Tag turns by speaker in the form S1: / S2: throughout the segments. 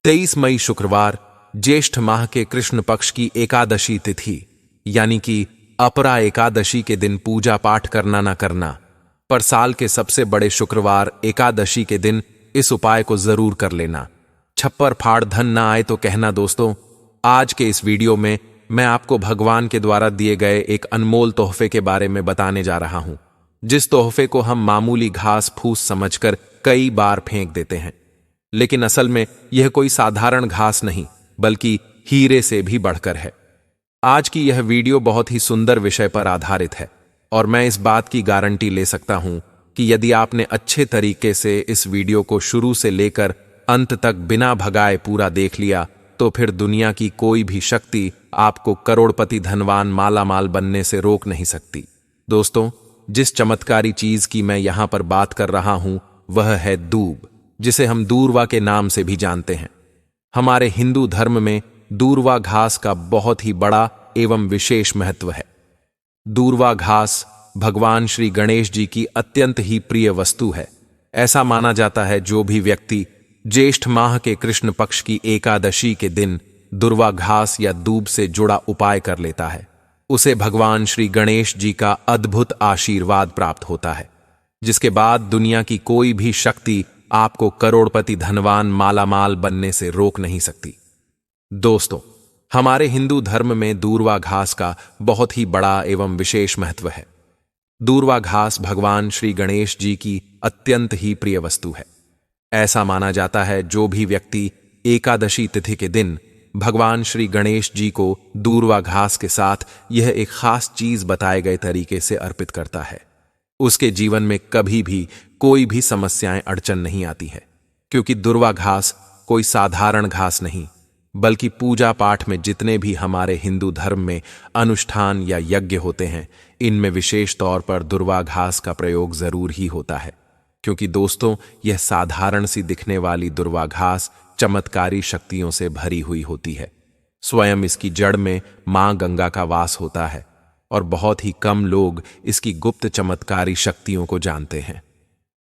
S1: 23 मई शुक्रवार ज्येष्ठ माह के कृष्ण पक्ष की एकादशी तिथि यानी कि अपरा एकादशी के दिन पूजा पाठ करना न करना, पर साल के सबसे बड़े शुक्रवार एकादशी के दिन इस उपाय को जरूर कर लेना। छप्पर फाड़ धन ना आए तो कहना। दोस्तों, आज के इस वीडियो में मैं आपको भगवान के द्वारा दिए गए एक अनमोल तोहफे के बारे में बताने जा रहा हूं, जिस तोहफे को हम मामूली घास फूस समझकर कई बार फेंक देते हैं, लेकिन असल में यह कोई साधारण घास नहीं बल्कि हीरे से भी बढ़कर है। आज की यह वीडियो बहुत ही सुंदर विषय पर आधारित है और मैं इस बात की गारंटी ले सकता हूं कि यदि आपने अच्छे तरीके से इस वीडियो को शुरू से लेकर अंत तक बिना भगाए पूरा देख लिया तो फिर दुनिया की कोई भी शक्ति आपको करोड़पति धनवान मालामाल बनने से रोक नहीं सकती। दोस्तों, जिस चमत्कारी चीज की मैं यहां पर बात कर रहा हूं वह है दूब, जिसे हम दूर्वा के नाम से भी जानते हैं। हमारे हिंदू धर्म में दूर्वा घास का बहुत ही बड़ा एवं विशेष महत्व है। दूर्वा घास भगवान श्री गणेश जी की अत्यंत ही प्रिय वस्तु है। ऐसा माना जाता है जो भी व्यक्ति ज्येष्ठ माह के कृष्ण पक्ष की एकादशी के दिन दूर्वा घास या दूब से जुड़ा उपाय कर लेता है, उसे भगवान श्री गणेश जी का अद्भुत आशीर्वाद प्राप्त होता है, जिसके बाद दुनिया की कोई भी शक्ति आपको करोड़पति धनवान मालामाल बनने से रोक नहीं सकती। दोस्तों, हमारे हिंदू धर्म में दूर्वा घास का बहुत ही बड़ा एवं विशेष महत्व है। दूर्वा घास भगवान श्री गणेश जी की अत्यंत ही प्रिय वस्तु है। ऐसा माना जाता है जो भी व्यक्ति एकादशी तिथि के दिन भगवान श्री गणेश जी को दूर्वा घास के साथ यह एक खास चीज बताए गए तरीके से अर्पित करता है, उसके जीवन में कभी भी कोई भी समस्याएं अड़चन नहीं आती है, क्योंकि दूर्वा घास कोई साधारण घास नहीं बल्कि पूजा पाठ में जितने भी हमारे हिंदू धर्म में अनुष्ठान या यज्ञ होते हैं, इनमें विशेष तौर पर दूर्वा घास का प्रयोग जरूर ही होता है। क्योंकि दोस्तों, यह साधारण सी दिखने वाली दूर्वा घास चमत्कारी शक्तियों से भरी हुई होती है। स्वयं इसकी जड़ में मां गंगा का वास होता है और बहुत ही कम लोग इसकी गुप्त चमत्कारी शक्तियों को जानते हैं।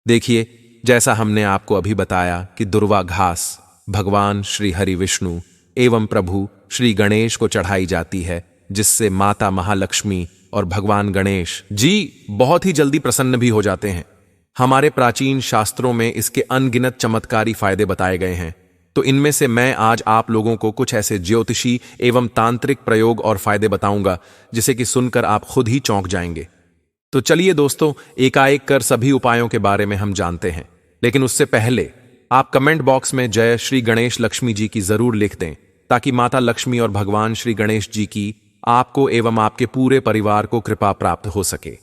S1: देखिए, जैसा हमने आपको अभी बताया कि दूर्वा घास भगवान श्री हरि विष्णु एवं प्रभु श्री गणेश को चढ़ाई जाती है, जिससे माता महालक्ष्मी और भगवान गणेश जी बहुत ही जल्दी प्रसन्न भी हो जाते हैं। हमारे प्राचीन शास्त्रों में इसके अनगिनत चमत्कारी फायदे बताए गए हैं, तो इनमें से मैं आज आप लोगों को कुछ ऐसे ज्योतिषी एवं तांत्रिक प्रयोग और फायदे बताऊंगा जिसे कि सुनकर आप खुद ही चौंक जाएंगे। तो चलिए दोस्तों, एकाएक कर सभी उपायों के बारे में हम जानते हैं, लेकिन उससे पहले आप कमेंट बॉक्स में जय श्री गणेश लक्ष्मी जी की जरूर लिख दें, ताकि माता लक्ष्मी और भगवान श्री गणेश जी की आपको एवं आपके पूरे परिवार को कृपा प्राप्त हो सके।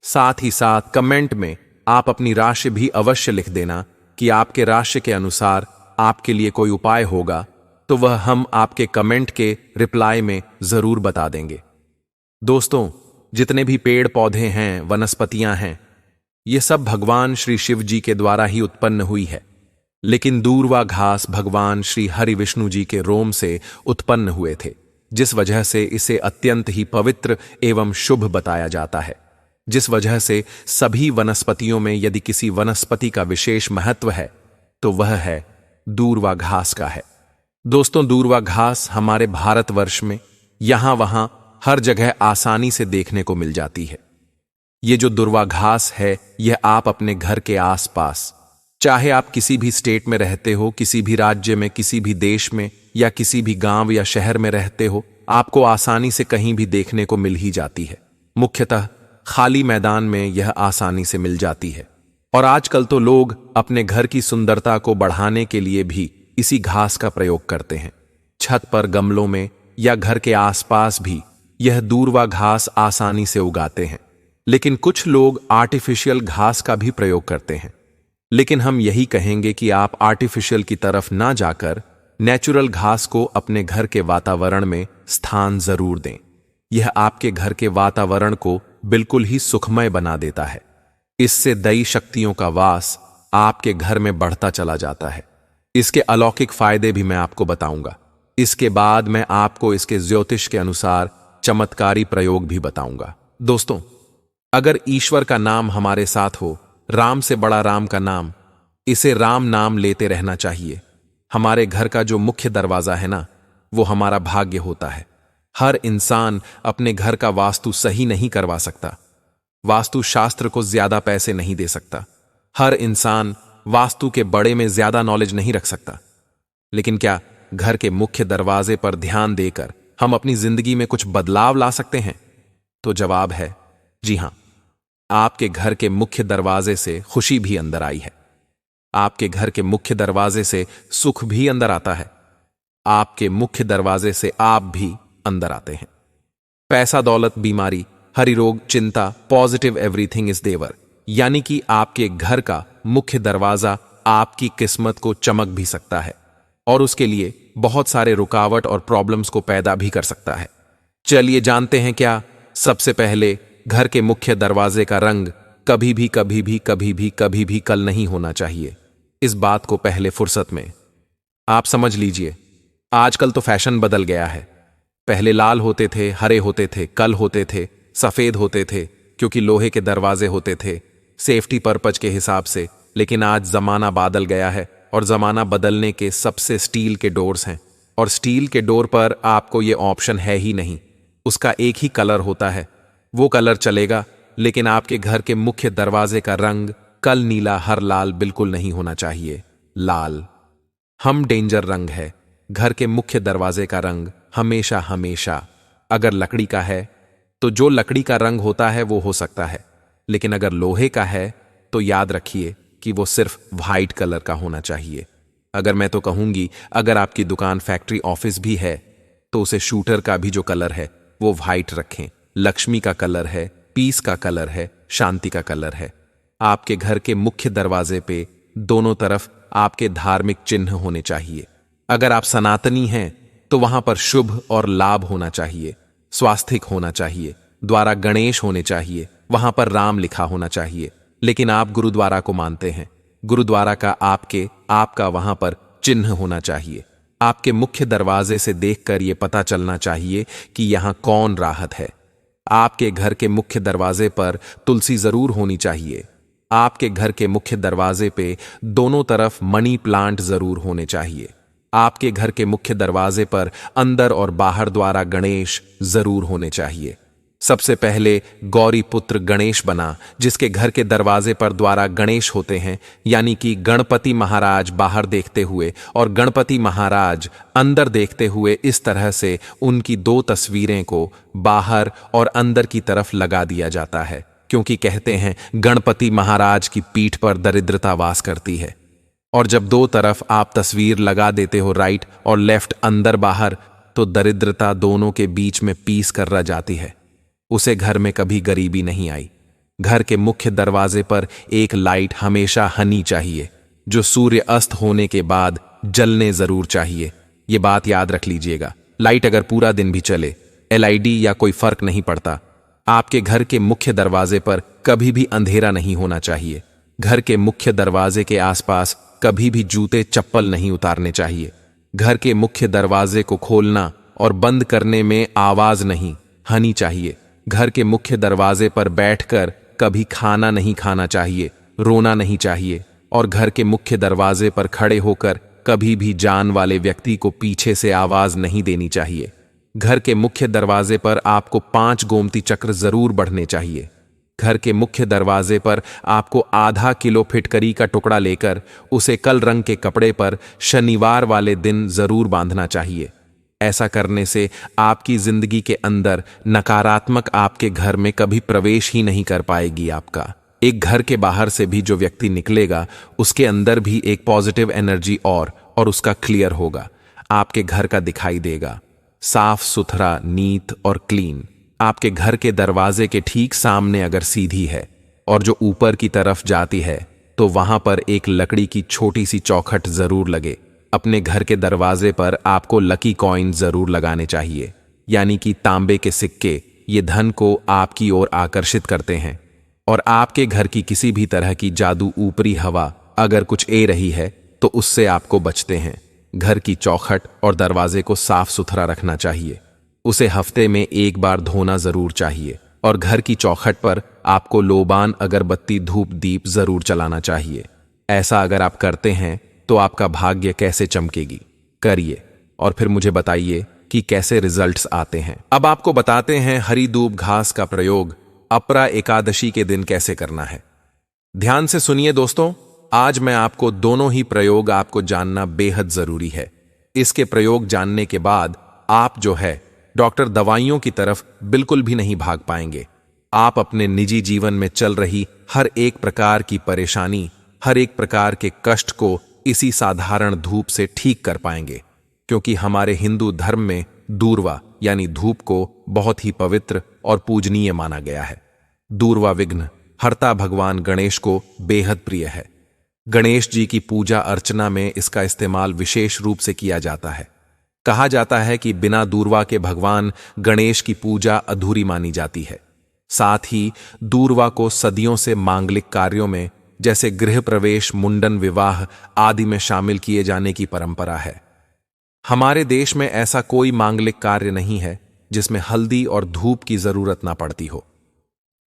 S1: साथ ही साथ कमेंट में आप अपनी राशि भी अवश्य लिख देना कि आपके राशि के अनुसार आपके लिए कोई उपाय होगा, तो वह हम आपके कमेंट के रिप्लाई में जरूर बता देंगे। दोस्तों, जितने भी पेड़ पौधे हैं, वनस्पतियां हैं, ये सब भगवान श्री शिव जी के द्वारा ही उत्पन्न हुई है, लेकिन दूर्वा घास भगवान श्री हरि विष्णु जी के रोम से उत्पन्न हुए थे, जिस वजह से इसे अत्यंत ही पवित्र एवं शुभ बताया जाता है। जिस वजह से सभी वनस्पतियों में यदि किसी वनस्पति का विशेष महत्व है तो वह है दूर्वा घास का है। दोस्तों, दूर्वा घास हमारे भारतवर्ष में यहां वहां हर जगह आसानी से देखने को मिल जाती है। ये जो दूर्वा घास है, यह आप अपने घर के आसपास, चाहे आप किसी भी स्टेट में रहते हो, किसी भी राज्य में, किसी भी देश में या किसी भी गांव या शहर में रहते हो, आपको आसानी से कहीं भी देखने को मिल ही जाती है। मुख्यतः खाली मैदान में यह आसानी से मिल जाती है। और आजकल तो लोग अपने घर की सुंदरता को बढ़ाने के लिए भी इसी घास का प्रयोग करते हैं। छत पर, गमलों में या घर के आसपास भी यह दूर्वा घास आसानी से उगाते हैं। लेकिन कुछ लोग आर्टिफिशियल घास का भी प्रयोग करते हैं, लेकिन हम यही कहेंगे कि आप आर्टिफिशियल की तरफ ना जाकर नेचुरल घास को अपने घर के वातावरण में स्थान जरूर दें। यह आपके घर के वातावरण को बिल्कुल ही सुखमय बना देता है। इससे दैवी शक्तियों का वास आपके घर में बढ़ता चला जाता है। इसके अलौकिक फायदे भी मैं आपको बताऊंगा। इसके बाद मैं आपको इसके ज्योतिष के अनुसार चमत्कारी प्रयोग भी बताऊंगा। दोस्तों, अगर ईश्वर का नाम हमारे साथ हो, राम से बड़ा राम का नाम, इसे राम नाम लेते रहना चाहिए। हमारे घर का जो मुख्य दरवाजा है ना, वो हमारा भाग्य होता है। हर इंसान अपने घर का वास्तु सही नहीं करवा सकता। वास्तु शास्त्र को ज्यादा पैसे नहीं दे सकता। हर इंसान वास्तु के बड़े में ज्यादा नॉलेज नहीं रख सकता। लेकिन क्या घर के मुख्य दरवाजे पर ध्यान देकर हम अपनी जिंदगी में कुछ बदलाव ला सकते हैं? तो जवाब है जी हां। आपके घर के मुख्य दरवाजे से खुशी भी अंदर आई है। आपके घर के मुख्य दरवाजे से सुख भी अंदर आता है। आपके मुख्य दरवाजे से आप भी अंदर आते हैं। पैसा, दौलत, बीमारी, हरि रोग, चिंता, पॉजिटिव एवरीथिंग इज देवर, यानी कि आपके घर का मुख्य दरवाजा आपकी किस्मत को चमक भी सकता है और उसके लिए बहुत सारे रुकावट और प्रॉब्लम्स को पैदा भी कर सकता है। चलिए जानते हैं क्या। सबसे पहले, घर के मुख्य दरवाजे का रंग कभी भी कभी भी कभी भी कभी भी कल नहीं होना चाहिए। इस बात को पहले फुर्सत में आप समझ लीजिए। आजकल तो फैशन बदल गया है। पहले लाल होते थे, हरे होते थे, कल होते थे, सफेद होते थे, क्योंकि लोहे के दरवाजे होते थे सेफ्टी पर्पज के हिसाब से। लेकिन आज जमाना बदल गया है और जमाना बदलने के सबसे स्टील के डोर्स हैं, और स्टील के डोर पर आपको ये ऑप्शन है ही नहीं। उसका एक ही कलर होता है, वो कलर चलेगा, लेकिन आपके घर के मुख्य दरवाजे का रंग कल नीला, हर लाल बिल्कुल नहीं होना चाहिए। लाल हम डेंजर रंग है। घर के मुख्य दरवाजे का रंग हमेशा हमेशा अगर लकड़ी का है तो जो लकड़ी का रंग होता है वो हो सकता है, लेकिन अगर लोहे का है तो याद रखिए कि वो सिर्फ वाइट कलर का होना चाहिए। अगर मैं तो कहूंगी, अगर आपकी दुकान, फैक्ट्री, ऑफिस भी है तो उसे शूटर का भी जो कलर है वो वाइट रखें। लक्ष्मी का कलर है, पीस का कलर है, शांति का कलर है। आपके घर के मुख्य दरवाजे पे दोनों तरफ आपके धार्मिक चिन्ह होने चाहिए। अगर आप सनातनी हैं तो वहां पर शुभ और लाभ होना चाहिए, स्वास्तिक होना चाहिए, द्वारा गणेश होने चाहिए, वहां पर राम लिखा होना चाहिए। लेकिन आप गुरुद्वारा को मानते हैं, गुरुद्वारा का आपका वहां पर चिन्ह होना चाहिए। आपके मुख्य दरवाजे से देखकर यह पता चलना चाहिए कि यहां कौन राहत है। आपके घर के मुख्य दरवाजे पर तुलसी जरूर होनी चाहिए। आपके घर के मुख्य दरवाजे पे दोनों तरफ मनी प्लांट जरूर होने चाहिए। आपके घर के मुख्य दरवाजे पर अंदर और बाहर द्वारा गणेश जरूर होने चाहिए। सबसे पहले गौरी पुत्र गणेश बना, जिसके घर के दरवाजे पर द्वारा गणेश होते हैं, यानी कि गणपति महाराज बाहर देखते हुए और गणपति महाराज अंदर देखते हुए। इस तरह से उनकी दो तस्वीरें को बाहर और अंदर की तरफ लगा दिया जाता है, क्योंकि कहते हैं गणपति महाराज की पीठ पर दरिद्रता वास करती है। और जब दो तरफ आप तस्वीर लगा देते हो, राइट और लेफ्ट, अंदर बाहर, तो दरिद्रता दोनों के बीच में पीस कर रह जाती है। उसे घर में कभी गरीबी नहीं आई। घर के मुख्य दरवाजे पर एक लाइट हमेशा हनी चाहिए, जो सूर्य अस्त होने के बाद जलने जरूर चाहिए। ये बात याद रख लीजिएगा। लाइट अगर पूरा दिन भी चले, एलईडी या कोई फर्क नहीं पड़ता। आपके घर के मुख्य दरवाजे पर कभी भी अंधेरा नहीं होना चाहिए। घर के मुख्य दरवाजे के आसपास कभी भी जूते, चप्पल नहीं उतारने चाहिए। घर के मुख्य दरवाजे को खोलना और बंद करने में आवाज नहीं हनी चाहिए। घर के मुख्य दरवाजे पर बैठकर कभी खाना नहीं खाना चाहिए, रोना नहीं चाहिए। और घर के मुख्य दरवाजे पर खड़े होकर कभी भी जान वाले व्यक्ति को पीछे से आवाज नहीं देनी चाहिए। घर के मुख्य दरवाजे पर आपको 5 गोमती चक्र जरूर बढ़ने चाहिए। घर के मुख्य दरवाजे पर आपको आधा किलो फिटकरी का टुकड़ा लेकर उसे कल रंग के कपड़े पर शनिवार वाले दिन जरूर बांधना चाहिए। ऐसा करने से आपकी जिंदगी के अंदर नकारात्मक आपके घर में कभी प्रवेश ही नहीं कर पाएगी। आपका एक घर के बाहर से भी जो व्यक्ति निकलेगा, उसके अंदर भी एक पॉजिटिव एनर्जी और उसका क्लियर होगा, आपके घर का दिखाई देगा, साफ सुथरा, नीट और क्लीन। आपके घर के दरवाजे के ठीक सामने अगर सीधी है और जो ऊपर की तरफ जाती है, तो वहां पर एक लकड़ी की छोटी सी चौखट जरूर लगे। अपने घर के दरवाजे पर आपको लकी कॉइन जरूर लगाने चाहिए, यानी कि तांबे के सिक्के। ये धन को आपकी ओर आकर्षित करते हैं और आपके घर की किसी भी तरह की जादू, ऊपरी हवा अगर कुछ ए रही है तो उससे आपको बचते हैं। घर की चौखट और दरवाजे को साफ सुथरा रखना चाहिए। उसे हफ्ते में 1 बार धोना जरूर चाहिए और घर की चौखट पर आपको लोबान, अगरबत्ती, धूप, दीप जरूर चलाना चाहिए। ऐसा अगर आप करते हैं तो आपका भाग्य कैसे चमकेगी। करिए और फिर मुझे बताइए कि कैसे रिजल्ट्स आते हैं। अब आपको बताते हैं हरी दूब घास का प्रयोग अपरा एकादशी के दिन कैसे करना है। ध्यान से सुनिए दोस्तों, आज मैं आपको दोनों ही प्रयोग आपको जानना बेहद जरूरी है। इसके प्रयोग जानने के बाद आप जो है डॉक्टर दवाइयों की तरफ बिल्कुल भी नहीं भाग पाएंगे। आप अपने निजी जीवन में चल रही हर एक प्रकार की परेशानी, हर एक प्रकार के कष्ट को इसी साधारण धूप से ठीक कर पाएंगे, क्योंकि हमारे हिंदू धर्म में दूर्वा यानी धूप को बहुत ही पवित्र और पूजनीय माना गया है। दूर्वा विघ्न हर्ता भगवान गणेश को बेहद प्रिय है। गणेश जी की पूजा अर्चना में इसका इस्तेमाल विशेष रूप से किया जाता है। कहा जाता है कि बिना दूर्वा के भगवान गणेश की पूजा अधूरी मानी जाती है। साथ ही दूर्वा को सदियों से मांगलिक कार्यों में जैसे गृह प्रवेश, मुंडन, विवाह आदि में शामिल किए जाने की परंपरा है। हमारे देश में ऐसा कोई मांगलिक कार्य नहीं है जिसमें हल्दी और धूप की जरूरत ना पड़ती हो।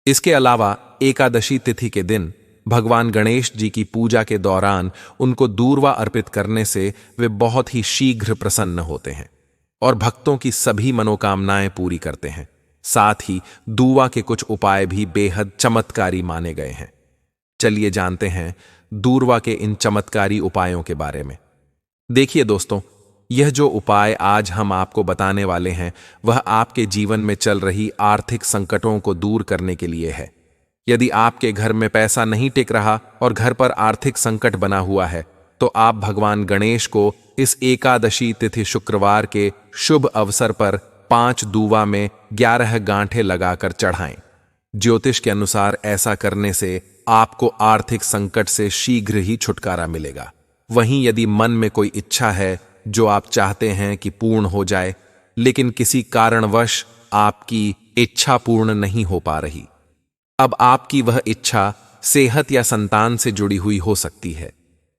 S1: इसके अलावा एकादशी तिथि के दिन भगवान गणेश जी की पूजा के दौरान उनको दूर्वा अर्पित करने से वे बहुत ही शीघ्र प्रसन्न होते हैं और भक्तों की सभी मनोकामनाएं पूरी करते हैं। साथ ही दूर्वा के कुछ उपाय भी बेहद चमत्कारी माने गए हैं। चलिए जानते हैं दूर्वा के इन चमत्कारी उपायों के बारे में। देखिए दोस्तों, यह जो उपाय आज हम आपको बताने वाले हैं वह आपके जीवन में चल रही आर्थिक संकटों को दूर करने के लिए है। यदि आपके घर में पैसा नहीं टिक रहा और घर पर आर्थिक संकट बना हुआ है तो आप भगवान गणेश को इस एकादशी तिथि शुक्रवार के शुभ अवसर पर 5 दूवा में 11 गांठें लगाकर चढ़ाएं। ज्योतिष के अनुसार ऐसा करने से आपको आर्थिक संकट से शीघ्र ही छुटकारा मिलेगा। वहीं यदि मन में कोई इच्छा है जो आप चाहते हैं कि पूर्ण हो जाए, लेकिन किसी कारणवश आपकी इच्छा पूर्ण नहीं हो पा रही, अब आपकी वह इच्छा सेहत या संतान से जुड़ी हुई हो सकती है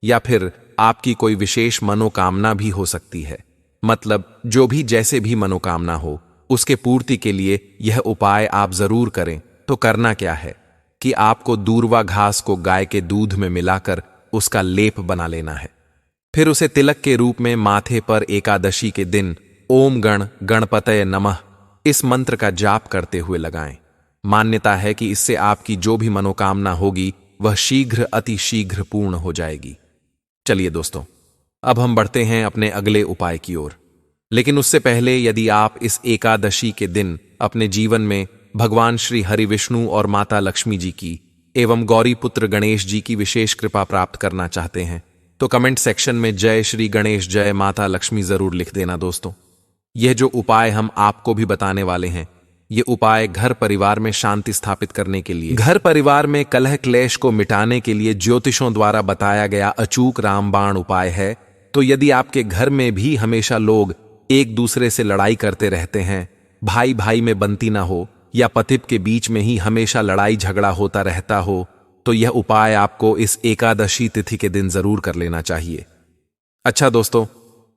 S1: या फिर आपकी कोई विशेष मनोकामना भी हो सकती है। मतलब जो भी जैसे भी मनोकामना हो उसके पूर्ति के लिए यह उपाय आप जरूर करें। तो करना क्या है कि आपको दूर्वा घास को गाय के दूध में मिलाकर उसका लेप बना लेना है। फिर उसे तिलक के रूप में माथे पर एकादशी के दिन ओम गण गणपतये नमः इस मंत्र का जाप करते हुए लगाएं। मान्यता है कि इससे आपकी जो भी मनोकामना होगी वह शीघ्र अति शीघ्र पूर्ण हो जाएगी। चलिए दोस्तों, अब हम बढ़ते हैं अपने अगले उपाय की ओर। लेकिन उससे पहले यदि आप इस एकादशी के दिन अपने जीवन में भगवान श्री हरि विष्णु और माता लक्ष्मी जी की एवं गौरी पुत्र गणेश जी की विशेष कृपा प्राप्त करना चाहते हैं तो कमेंट सेक्शन में जय श्री गणेश, जय माता लक्ष्मी जरूर लिख देना दोस्तों। यह जो उपाय हम आपको भी बताने वाले हैं, ये उपाय घर परिवार में शांति स्थापित करने के लिए, घर परिवार में कलह क्लेश को मिटाने के लिए ज्योतिषों द्वारा बताया गया अचूक रामबाण उपाय है। तो यदि आपके घर में भी हमेशा लोग एक दूसरे से लड़ाई करते रहते हैं, भाई भाई में बनती ना हो या पति के बीच में ही हमेशा लड़ाई झगड़ा होता रहता हो, तो यह उपाय आपको इस एकादशी तिथि के दिन जरूर कर लेना चाहिए। अच्छा दोस्तों,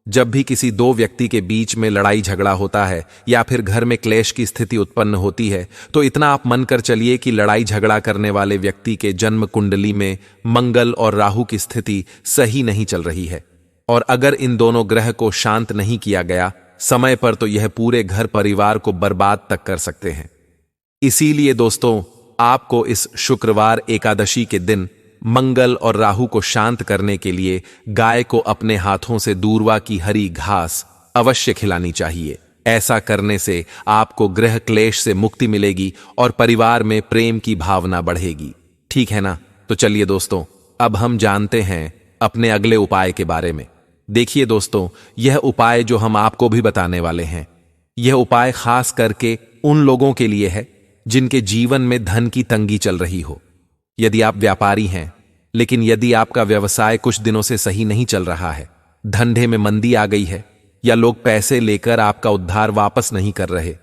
S1: जब भी किसी दो व्यक्ति के बीच में लड़ाई झगड़ा होता है या फिर घर में क्लेश की स्थिति उत्पन्न होती है तो इतना आप मन कर चलिए कि लड़ाई झगड़ा करने वाले व्यक्ति के जन्म कुंडली में मंगल और राहु की स्थिति सही नहीं चल रही है। और अगर इन दोनों ग्रह को शांत नहीं किया गया समय पर तो यह पूरे घर परिवार को बर्बाद तक कर सकते हैं। इसीलिए दोस्तों, आपको इस शुक्रवार एकादशी के दिन मंगल और राहु को शांत करने के लिए गाय को अपने हाथों से दूर्वा की हरी घास अवश्य खिलानी चाहिए। ऐसा करने से आपको ग्रह क्लेश से मुक्ति मिलेगी और परिवार में प्रेम की भावना बढ़ेगी। ठीक है ना? तो चलिए दोस्तों, अब हम जानते हैं अपने अगले उपाय के बारे में। देखिए दोस्तों, यह उपाय जो हम आपको भी बताने वाले हैं, यह उपाय खास करके उन लोगों के लिए है जिनके जीवन में धन की तंगी चल रही हो। यदि आप व्यापारी हैं लेकिन यदि आपका व्यवसाय कुछ दिनों से सही नहीं चल रहा है, धंधे में मंदी आ गई है, या लोग पैसे लेकर आपका उद्धार वापस नहीं कर रहे,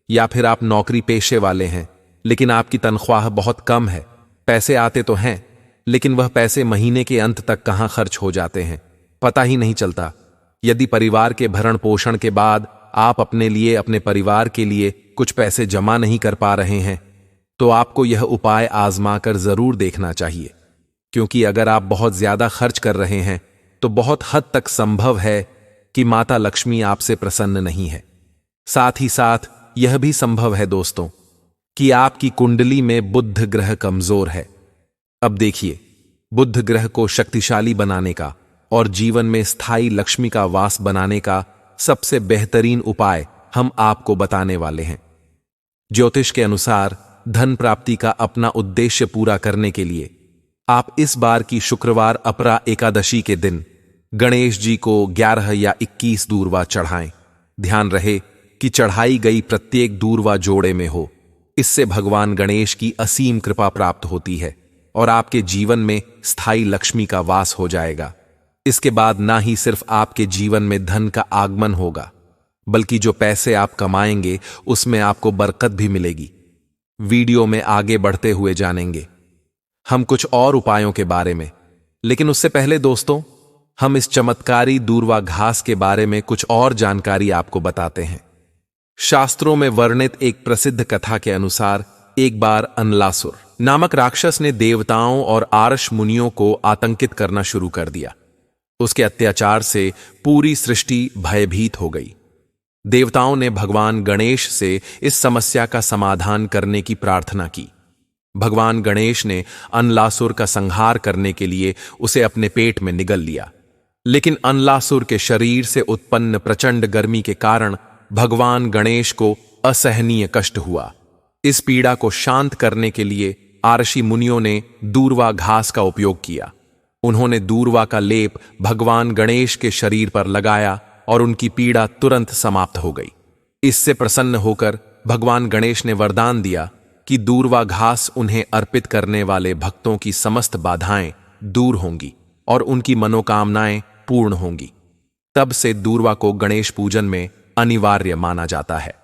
S1: या फिर आप नौकरी पेशे वाले हैं लेकिन आपकी तनख्वाह बहुत कम है, पैसे आते तो हैं लेकिन वह पैसे महीने के अंत तक कहां खर्च हो जाते हैं पता ही नहीं चलता। यदि परिवार के भरण पोषण के बाद आप अपने लिए, अपने परिवार के लिए कुछ पैसे जमा नहीं कर पा रहे हैं तो आपको यह उपाय आजमाकर जरूर देखना चाहिए, क्योंकि अगर आप बहुत ज्यादा खर्च कर रहे हैं तो बहुत हद तक संभव है कि माता लक्ष्मी आपसे प्रसन्न नहीं है। साथ ही साथ यह भी संभव है दोस्तों कि आपकी कुंडली में बुध ग्रह कमजोर है। अब देखिए, बुध ग्रह को शक्तिशाली बनाने का और जीवन में स्थायी लक्ष्मी का वास बनाने का सबसे बेहतरीन उपाय हम आपको बताने वाले हैं। ज्योतिष के अनुसार धन प्राप्ति का अपना उद्देश्य पूरा करने के लिए आप इस बार की शुक्रवार अपरा एकादशी के दिन गणेश जी को 11 या 21 दूर्वा चढ़ाएं। ध्यान रहे कि चढ़ाई गई प्रत्येक दूर्वा जोड़े में हो। इससे भगवान गणेश की असीम कृपा प्राप्त होती है और आपके जीवन में स्थायी लक्ष्मी का वास हो जाएगा। इसके बाद ना ही सिर्फ आपके जीवन में धन का आगमन होगा, बल्कि जो पैसे आप कमाएंगे उसमें आपको बरकत भी मिलेगी। वीडियो में आगे बढ़ते हुए जानेंगे हम कुछ और उपायों के बारे में, लेकिन उससे पहले दोस्तों हम इस चमत्कारी दूर्वा घास के बारे में कुछ और जानकारी आपको बताते हैं। शास्त्रों में वर्णित एक प्रसिद्ध कथा के अनुसार एक बार अनलासुर नामक राक्षस ने देवताओं और आर्ष मुनियों को आतंकित करना शुरू कर दिया। उसके अत्याचार से पूरी सृष्टि भयभीत हो गई। देवताओं ने भगवान गणेश से इस समस्या का समाधान करने की प्रार्थना की। भगवान गणेश ने अनलासुर का संहार करने के लिए उसे अपने पेट में निगल लिया, लेकिन अनलासुर के शरीर से उत्पन्न प्रचंड गर्मी के कारण भगवान गणेश को असहनीय कष्ट हुआ। इस पीड़ा को शांत करने के लिए आर्षि मुनियों ने दूर्वा घास का उपयोग किया। उन्होंने दूर्वा का लेप भगवान गणेश के शरीर पर लगाया और उनकी पीड़ा तुरंत समाप्त हो गई। इससे प्रसन्न होकर भगवान गणेश ने वरदान दिया कि दूर्वा घास उन्हें अर्पित करने वाले भक्तों की समस्त बाधाएं दूर होंगी और उनकी मनोकामनाएं पूर्ण होंगी। तब से दूर्वा को गणेश पूजन में अनिवार्य माना जाता है।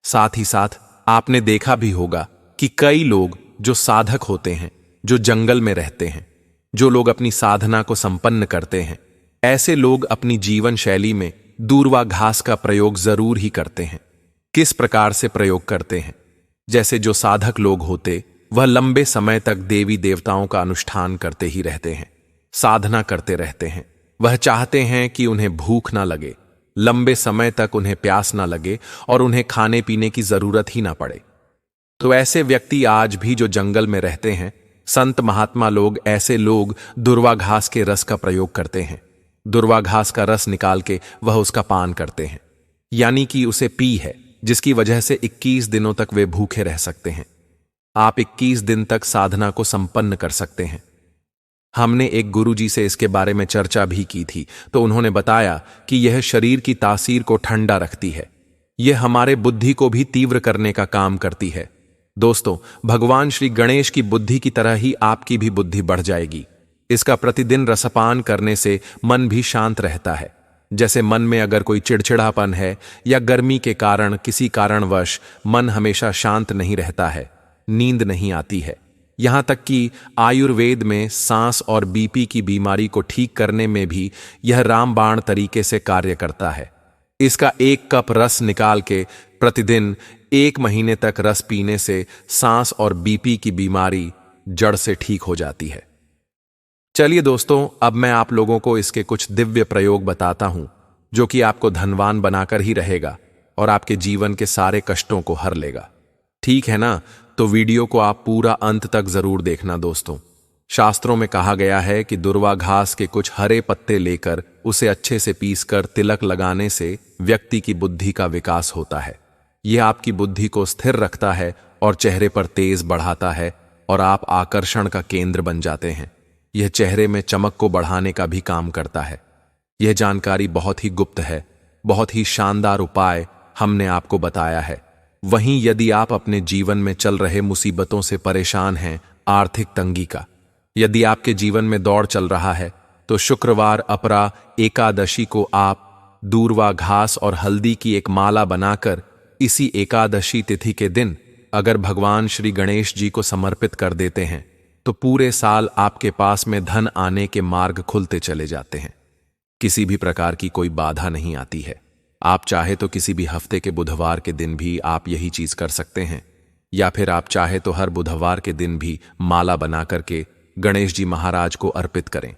S1: साथ ही साथ आपने देखा भी होगा कि कई लोग जो साधक होते हैं, जो जंगल में रहते हैं, जो लोग अपनी साधना को संपन्न करते हैं, ऐसे लोग अपनी जीवन शैली में दूर्वा घास का प्रयोग जरूर ही करते हैं। किस प्रकार से प्रयोग करते हैं? जैसे जो साधक लोग होते वह लंबे समय तक देवी देवताओं का अनुष्ठान करते ही रहते हैं, साधना करते रहते हैं। वह चाहते हैं कि उन्हें भूख ना लगे, लंबे समय तक उन्हें प्यास ना लगे और उन्हें खाने पीने की जरूरत ही ना पड़े। तो ऐसे व्यक्ति आज भी जो जंगल में रहते हैं, संत महात्मा लोग, ऐसे लोग दूर्वा घास के रस का प्रयोग करते हैं। दूर्वा घास का रस निकाल के वह उसका पान करते हैं, यानी कि उसे पी है, जिसकी वजह से 21 दिनों तक वे भूखे रह सकते हैं। आप 21 दिन तक साधना को संपन्न कर सकते हैं। हमने एक गुरुजी से इसके बारे में चर्चा भी की थी, तो उन्होंने बताया कि यह शरीर की तासीर को ठंडा रखती है। यह हमारे बुद्धि को भी तीव्र करने का काम करती है। दोस्तों, भगवान श्री गणेश की बुद्धि की तरह ही आपकी भी बुद्धि बढ़ जाएगी। इसका प्रतिदिन रसपान करने से मन भी शांत रहता है। जैसे मन में अगर कोई चिड़चिड़ापन है या गर्मी के कारण किसी कारणवश मन हमेशा शांत नहीं रहता है, नींद नहीं आती है, यहां तक कि आयुर्वेद में सांस और बीपी की बीमारी को ठीक करने में भी यह रामबाण तरीके से कार्य करता है। इसका 1 कप रस निकाल के प्रतिदिन 1 महीने तक रस पीने से सांस और बीपी की बीमारी जड़ से ठीक हो जाती है। चलिए दोस्तों, अब मैं आप लोगों को इसके कुछ दिव्य प्रयोग बताता हूं, जो कि आपको धनवान बनाकर ही रहेगा और आपके जीवन के सारे कष्टों को हर लेगा। ठीक है ना? तो वीडियो को आप पूरा अंत तक जरूर देखना दोस्तों। शास्त्रों में कहा गया है कि दूर्वा घास के कुछ हरे पत्ते लेकर उसे अच्छे से पीसकर तिलक लगाने से व्यक्ति की बुद्धि का विकास होता है। यह आपकी बुद्धि को स्थिर रखता है और चेहरे पर तेज बढ़ाता है और आप आकर्षण का केंद्र बन जाते हैं। यह चेहरे में चमक को बढ़ाने का भी काम करता है। यह जानकारी बहुत ही गुप्त है, बहुत ही शानदार उपाय हमने आपको बताया है। वहीं यदि आप अपने जीवन में चल रहे मुसीबतों से परेशान हैं, आर्थिक तंगी का, यदि आपके जीवन में दौड़ चल रहा है, तो शुक्रवार अपरा एकादशी को आप दूर्वा घास और हल्दी की एक माला बनाकर इसी एकादशी तिथि के दिन अगर भगवान श्री गणेश जी को समर्पित कर देते हैं, तो पूरे साल आपके पास में धन आने के मार्ग खुलते चले जाते हैं। किसी भी प्रकार की कोई बाधा नहीं आती है। आप चाहे तो किसी भी हफ्ते के बुधवार के दिन भी आप यही चीज कर सकते हैं, या फिर आप चाहे तो हर बुधवार के दिन भी माला बना करके गणेश जी महाराज को अर्पित करें।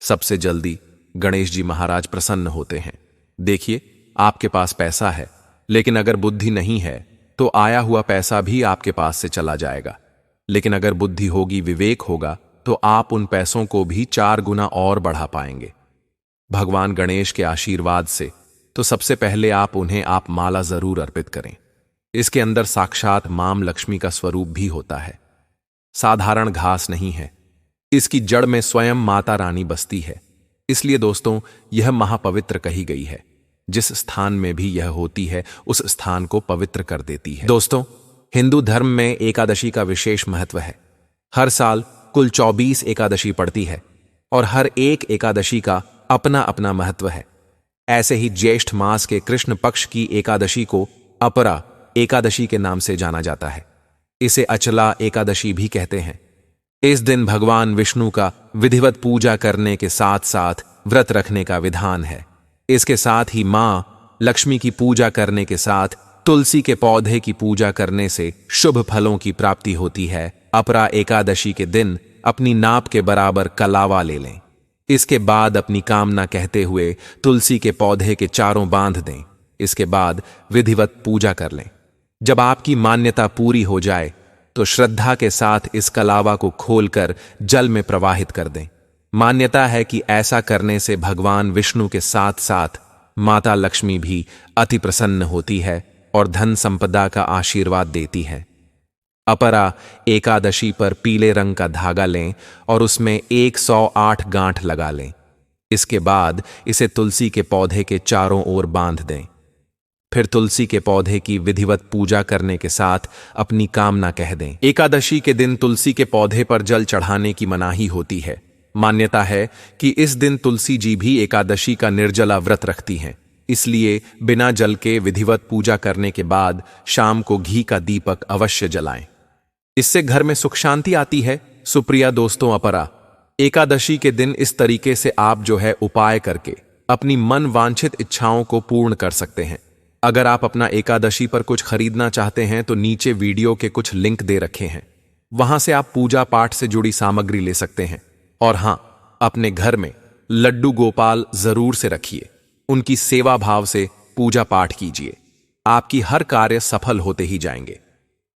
S1: सबसे जल्दी गणेश जी महाराज प्रसन्न होते हैं। देखिए, आपके पास पैसा है, लेकिन अगर बुद्धि नहीं है तो आया हुआ पैसा भी आपके पास से चला जाएगा। लेकिन अगर बुद्धि होगी, विवेक होगा, तो आप उन पैसों को भी 4 गुना और बढ़ा पाएंगे। भगवान गणेश के आशीर्वाद से तो सबसे पहले आप उन्हें आप माला जरूर अर्पित करें। इसके अंदर साक्षात मां लक्ष्मी का स्वरूप भी होता है। साधारण घास नहीं है, इसकी जड़ में स्वयं माता रानी बसती है। इसलिए दोस्तों, यह महापवित्र कही गई है। जिस स्थान में भी यह होती है, उस स्थान को पवित्र कर देती है। दोस्तों, हिंदू धर्म में एकादशी का विशेष महत्व है। हर साल कुल 24 एकादशी पड़ती है और हर एक एकादशी का अपना अपना महत्व है। ऐसे ही ज्येष्ठ मास के कृष्ण पक्ष की एकादशी को अपरा एकादशी के नाम से जाना जाता है। इसे अचला एकादशी भी कहते हैं। इस दिन भगवान विष्णु का विधिवत पूजा करने के साथ साथ व्रत रखने का विधान है। इसके साथ ही मां लक्ष्मी की पूजा करने के साथ तुलसी के पौधे की पूजा करने से शुभ फलों की प्राप्ति होती है। अपरा एकादशी के दिन अपनी नाप के बराबर कलावा ले लें। इसके बाद अपनी कामना कहते हुए तुलसी के पौधे के चारों बांध दें। इसके बाद विधिवत पूजा कर लें। जब आपकी मान्यता पूरी हो जाए तो श्रद्धा के साथ इस कलावा को खोलकर जल में प्रवाहित कर दें। मान्यता है कि ऐसा करने से भगवान विष्णु के साथ साथ माता लक्ष्मी भी अति प्रसन्न होती है और धन संपदा का आशीर्वाद देती है। अपरा एकादशी पर पीले रंग का धागा लें और उसमें 108 गांठ लगा लें। इसके बाद इसे तुलसी के पौधे के चारों ओर बांध दें। फिर तुलसी के पौधे की विधिवत पूजा करने के साथ अपनी कामना कह दें। एकादशी के दिन तुलसी के पौधे पर जल चढ़ाने की मनाही होती है। मान्यता है कि इस दिन तुलसी जी भी एकादशी का निर्जला व्रत रखती हैं। इसलिए बिना जल के विधिवत पूजा करने के बाद शाम को घी का दीपक अवश्य जलाएं। इससे घर में सुख शांति आती है। सुप्रिया दोस्तों, अपरा एकादशी के दिन इस तरीके से आप जो है उपाय करके अपनी मन वांछित इच्छाओं को पूर्ण कर सकते हैं। अगर आप अपना एकादशी पर कुछ खरीदना चाहते हैं तो नीचे वीडियो के कुछ लिंक दे रखे हैं, वहां से आप पूजा पाठ से जुड़ी सामग्री ले सकते हैं। और हां, अपने घर में लड्डू गोपाल जरूर से रखिए। उनकी सेवा भाव से पूजा पाठ कीजिए। आपकी हर कार्य सफल होते ही जाएंगे।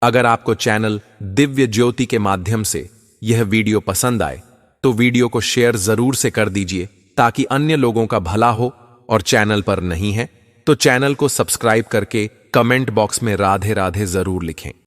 S1: अगर आपको चैनल दिव्य ज्योति के माध्यम से यह वीडियो पसंद आए तो वीडियो को शेयर जरूर से कर दीजिए, ताकि अन्य लोगों का भला हो। और चैनल पर नहीं है तो चैनल को सब्सक्राइब करके कमेंट बॉक्स में राधे राधे जरूर लिखें।